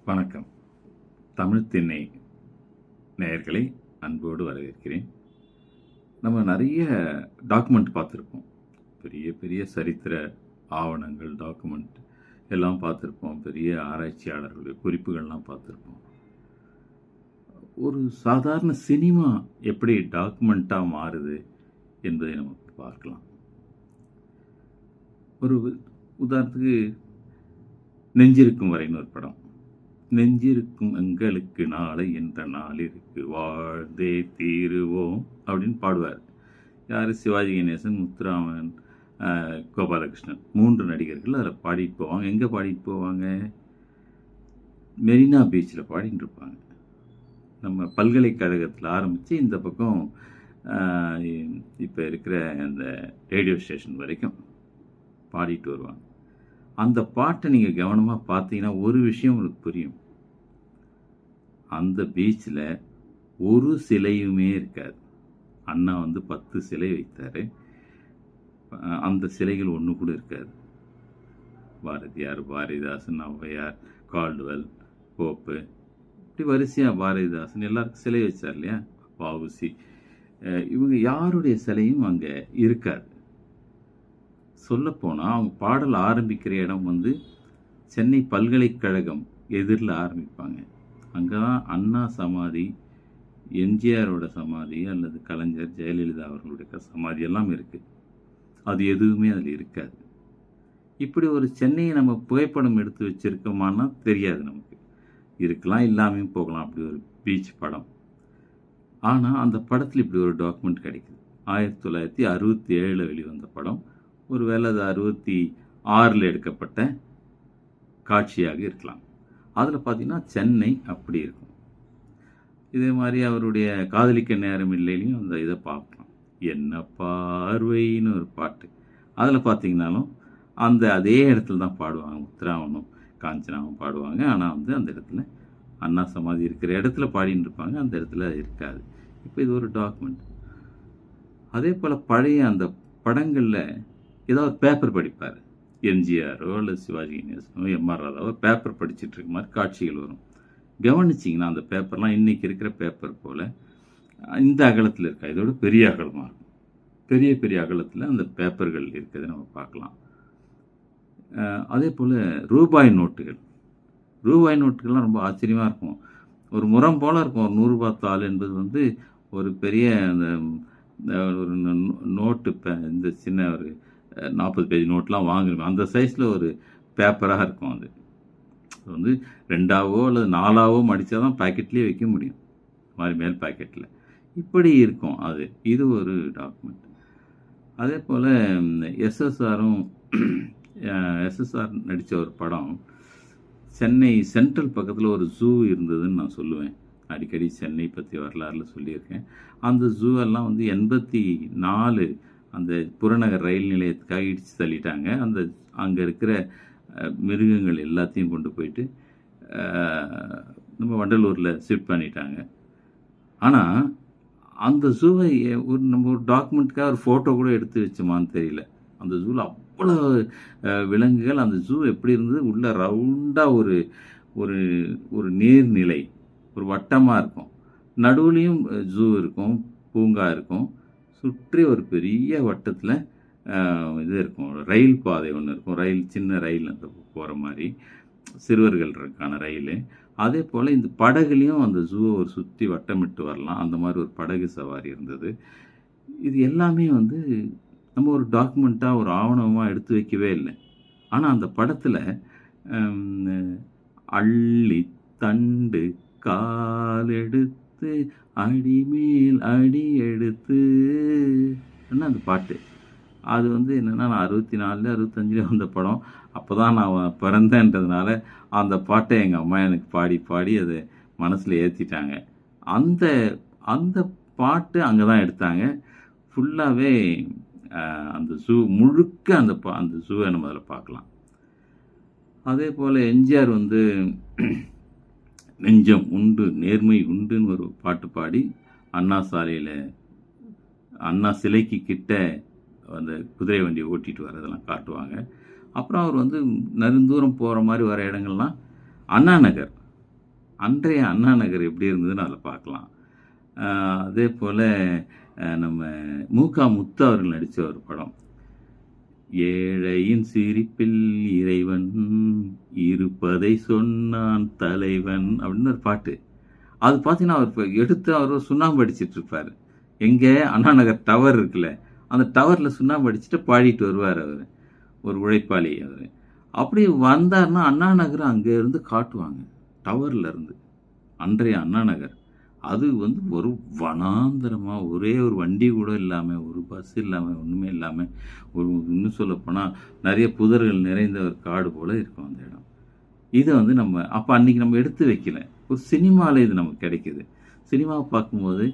வணக்கம். தமிழ் திண்ணை நேயர்களை அன்போடு வரவேற்கிறேன். நம்ம நிறைய டாக்குமெண்ட் பார்த்துருப்போம். பெரிய பெரிய சரித்திர ஆவணங்கள், டாக்குமெண்ட் எல்லாம் பார்த்துருப்போம். பெரிய ஆராய்ச்சியாளர்களுடைய குறிப்புகள்லாம் பார்த்துருப்போம். ஒரு சாதாரண சினிமா எப்படி டாக்குமெண்ட்டாக மாறுது என்பதை நம்ம பார்க்கலாம். ஒரு உதாரணத்துக்கு நெஞ்சிருக்கும் வரைன்னு ஒரு படம். நெஞ்சிருக்கும் எங்களுக்கு நாளை என்ற நாள் இருக்கு, வாழ்ந்தே தீருவோம் அப்படின்னு பாடுவார். யார்? சிவாஜி கணேசன், முத்துராமன், கோபாலகிருஷ்ணன், 3 நடிகர்கள் அதில் பாடிட்டு போவாங்க. எங்கே பாடிட்டு போவாங்க? மெரினா பீச்சில் பாடிட்டு இருப்பாங்க. நம்ம பல்கலைக்கழகத்தில் ஆரம்பித்து இந்த பக்கம் இப்போ இருக்கிற அந்த ரேடியோ ஸ்டேஷன் வரைக்கும் பாடிட்டு வருவாங்க. அந்த பாட்டை நீங்கள் கவனமாக பார்த்தீங்கன்னா ஒரு விஷயம் உங்களுக்கு புரியும். அந்த பீச்சில் ஒரு சிலையுமே இருக்காது. அண்ணா 10 சிலை வைத்தார். அந்த சிலைகள் ஒன்று கூட இருக்காது. பாரதியார், பாரதிதாசன், ஔவையார், கால்டுவெல், போப்பு, இப்படி வரிசையாக பாரதிதாசன் எல்லாருக்கும் சிலை வச்சார் இல்லையா? வஉசி, இவங்க யாருடைய சிலையும் அங்கே இருக்காது. சொல்லப்போனால் அவங்க பாடல் ஆரம்பிக்கிற இடம் சென்னை பல்கலைக்கழகம் எதிரில் ஆரம்பிப்பாங்க. அங்கே தான் அண்ணா சமாதி, எம்ஜிஆரோட சமாதி அல்லது கலைஞர், ஜெயலலிதா அவர்களுடைய சமாதி எல்லாம் இருக்குது. அது எதுவுமே அதில் இருக்காது. இப்படி ஒரு சென்னையை நம்ம புகைப்படம் எடுத்து வச்சுருக்கோமான்னா தெரியாது. நமக்கு இருக்கலாம், இல்லாமையும் போகலாம். அப்படி ஒரு பீச் படம். ஆனால் அந்த படத்தில் இப்படி ஒரு டாக்குமெண்ட் கிடைக்குது. 1967 வெளிவந்த படம். ஒரு வேளை அது 66 எடுக்கப்பட்ட காட்சியாக இருக்கலாம். அதில் பார்த்தீங்கன்னா சென்னை அப்படி இருக்கும். இதே மாதிரி அவருடைய காதலிக்க நேரம் இல்லையிலையும் அந்த இதை பார்க்கலாம். என்ன பார்வைன்னு ஒரு பாட்டு. அதில் பார்த்தீங்கன்னாலும் அதே இடத்துல தான் பாடுவாங்க. முத்துராமனும் காஞ்சனாவும் பாடுவாங்க. ஆனால் அந்த இடத்துல அண்ணா சமாதி இருக்கிற இடத்துல பாடின்னு இருப்பாங்க. அந்த இடத்துல இருக்காது. இப்போ இது ஒரு டாக்குமெண்ட். அதே போல் பழைய அந்த படங்களில் ஏதாவது பேப்பர் படிப்பார். எம்ஜிஆரோ அல்லது சிவாஜி கணேசனோ, எம்ஆர் ராதாவோ பேப்பர் படிச்சுட்டு இருக்க மாதிரி காட்சிகள் வரும். கவனிச்சிங்கன்னா அந்த பேப்பர்லாம் இன்றைக்கி இருக்கிற பேப்பர் போல் இந்த அகலத்தில் இருக்கா, இதோட பெரிய அகலமாக இருக்கும். பெரிய பெரிய அகலத்தில் அந்த பேப்பர்கள் இருக்கிறத நம்ம பார்க்கலாம். அதே போல் ரூபாய் நோட்டுகள்லாம் ரொம்ப ஆச்சரியமாக இருக்கும். ஒரு முறம் போல் இருக்கும். ஒரு 100 ரூபாய் தாள் என்பது ஒரு பெரிய அந்த ஒரு நோட்டு, இந்த சின்ன ஒரு 40 பேஜ் நோட்லாம் வாங்குறோம். அந்த சைஸில் ஒரு பேப்பராக இருக்கும். அது 2ஆவோ அல்லது 4ஆவோ மடித்தா தான் பேக்கெட்லேயே வைக்க முடியும். மாதிரி மேல் பேக்கெட்டில் இப்படி இருக்கும். இது ஒரு டாக்குமெண்ட். அதே போல் எஸ்எஸ்ஆர் நடித்த ஒரு படம். சென்னை சென்ட்ரல் பக்கத்தில் ஒரு ஜூ இருந்ததுன்னு நான் சொல்லுவேன். அடிக்கடி சென்னை பற்றி வரலாறுல சொல்லியிருக்கேன். அந்த ஜூ எல்லாம் 84 அந்த புறநகர் ரயில் நிலையத்துக்காக இடித்து தள்ளிட்டாங்க. அங்கே இருக்கிற மிருகங்கள் எல்லாத்தையும் கொண்டு போயிட்டு நம்ம வண்டலூரில் ஷிஃப்ட் பண்ணிட்டாங்க. ஆனால் அந்த ஜூவை நம்ம ஒரு டாக்குமெண்ட்டுக்காக ஒரு ஃபோட்டோ கூட எடுத்து வச்சோமான்னு தெரியல. அந்த ஜூவில் அவ்வளோ விலங்குகள். அந்த ஜூ எப்படி இருந்தது? உள்ள ரவுண்டாக ஒரு ஒரு நீர்நிலை, ஒரு வட்டமாக இருக்கும். நடுவுலையும் ஜூ இருக்கும், பூங்கா இருக்கும். சுற்றி ஒரு பெரிய வட்டத்தில் இது இருக்கும். ரயில் பாதை ஒன்று இருக்கும். சின்ன ரயில் அந்த போகிற மாதிரி, சிறுவர்களுக்கான ரயில். அதே போல் இந்த படகுலையும் அந்த ஜூவை ஒரு சுற்றி வட்டமிட்டு வரலாம். அந்த மாதிரி ஒரு படகு சவாரி இருந்தது. இது எல்லாமே நம்ம ஒரு டாக்குமெண்ட்டாக, ஒரு ஆவணமாக எடுத்து வைக்கவே இல்லை. ஆனால் அந்த படத்தில் அள்ளி தண்டு காலெடுத்து அடிமேல் அடி எடுத்து அந்த பாட்டு. அது என்னென்னா, நான் 64 65 வந்த படம். அப்போ தான் நான் பிறந்தேன்றதுனால அந்த பாட்டை எங்கள் அம்மா எனக்கு பாடி அதை மனசில் ஏற்றிட்டாங்க. அந்த பாட்டு அங்கே தான் எடுத்தாங்க. ஃபுல்லாகவே அந்த ஜூ முழுக்க அந்த ஜூவை நம்ம அதில் பார்க்கலாம். அதே போல் எம்ஜிஆர் நெஞ்சம் உண்டு நேர்மை உண்டுன்னு ஒரு பாட்டு பாடி அண்ணா சாலையில் அண்ணா சிலைக்கு கிட்ட அந்த குதிரை வண்டியை ஓட்டிகிட்டு வரதெல்லாம் காட்டுவாங்க. அப்புறம் அவர் நெடுந்தூரம் போகிற மாதிரி வர இடங்கள்லாம் அண்ணா நகர் அன்றைய அண்ணா நகர் எப்படி இருந்ததுன்னு அதில் பார்க்கலாம். அதே போல் நம்ம மூகா முத்து அவர்கள் நடித்த ஒரு படம், ஏழையின் சிரிப்பில் இறைவன் இருப்பதை சொன்னான் தலைவன் அப்படின்னு ஒரு பாட்டு. அது பார்த்தீங்கன்னா அவர் எடுத்து அவர் சுண்ணாம்பு அடிச்சிட்டு இருப்பார். எங்கே அண்ணா நகர் டவர் இருக்குல்ல, அந்த டவரில் சுண்ணாம்பு அடிச்சுட்டு பாடிட்டு வருவார் அவர். ஒரு உழைப்பாளி அவர். அப்படி வந்தார்னா அண்ணா நகர் அங்கே இருந்து காட்டுவாங்க, டவரில் இருந்து. அன்றைய அண்ணா நகர் அது வந்து ஒரு வனாந்தரமாக, ஒரே ஒரு வண்டி கூட இல்லாமல், ஒரு பஸ் இல்லாமல், ஒன்றுமே இல்லாமல், இன்னும் சொல்லப்போனால் நிறைய புதர்கள் நிறைந்த ஒரு காடு போல் இருக்கும் அந்த இடம். இதை வந்து நம்ம அப்போ அன்றைக்கி நம்ம எடுத்து வைக்கல. ஒரு சினிமாவில் இது நமக்கு கிடைக்கிது. சினிமாவை பார்க்கும்போது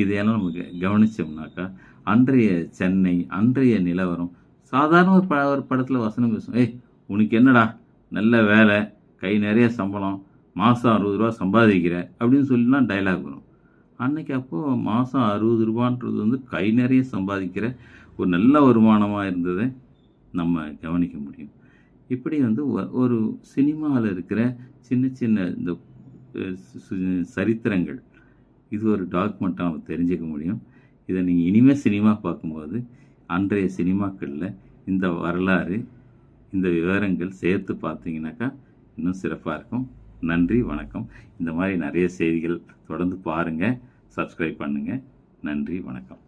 இதையெல்லாம் நமக்கு கவனித்தோம்னாக்கா அன்றைய சென்னை, அன்றைய நிலவரம். சாதாரண ஒரு படத்தில் வசனம் பேசும், ஏய் உனக்கு என்னடா நல்ல வேலை, கை நிறைய சம்பளம், மாதம் 60 ரூபா சம்பாதிக்கிற அப்படின்னு சொல்லிலாம் டைலாக் வரும். அன்னைக்கு அப்போது மாதம் 60 ரூபான்றது வந்து கை நிறைய சம்பாதிக்கிற ஒரு நல்ல வருமானமாக இருந்ததை நம்ம கவனிக்க முடியும். இப்படி வந்து ஒரு சினிமாவில் இருக்கிற சின்ன சின்ன இந்த சரித்திரங்கள், இது ஒரு டாக்குமெண்ட்டாக நம்ம தெரிஞ்சுக்க முடியும். இதை நீங்கள் இனிமேல் சினிமா பார்க்கும்போது அன்றைய சினிமாக்களில் இந்த வரலாறு, இந்த விவரங்கள் சேர்த்து பார்த்தீங்கன்னாக்கா இன்னும் சிறப்பாக இருக்கும். நன்றி, வணக்கம். இந்த மாதிரி நிறைய செய்திகள் தொடர்ந்து பாருங்கள், சப்ஸ்கிரைப் பண்ணுங்கள். நன்றி, வணக்கம்.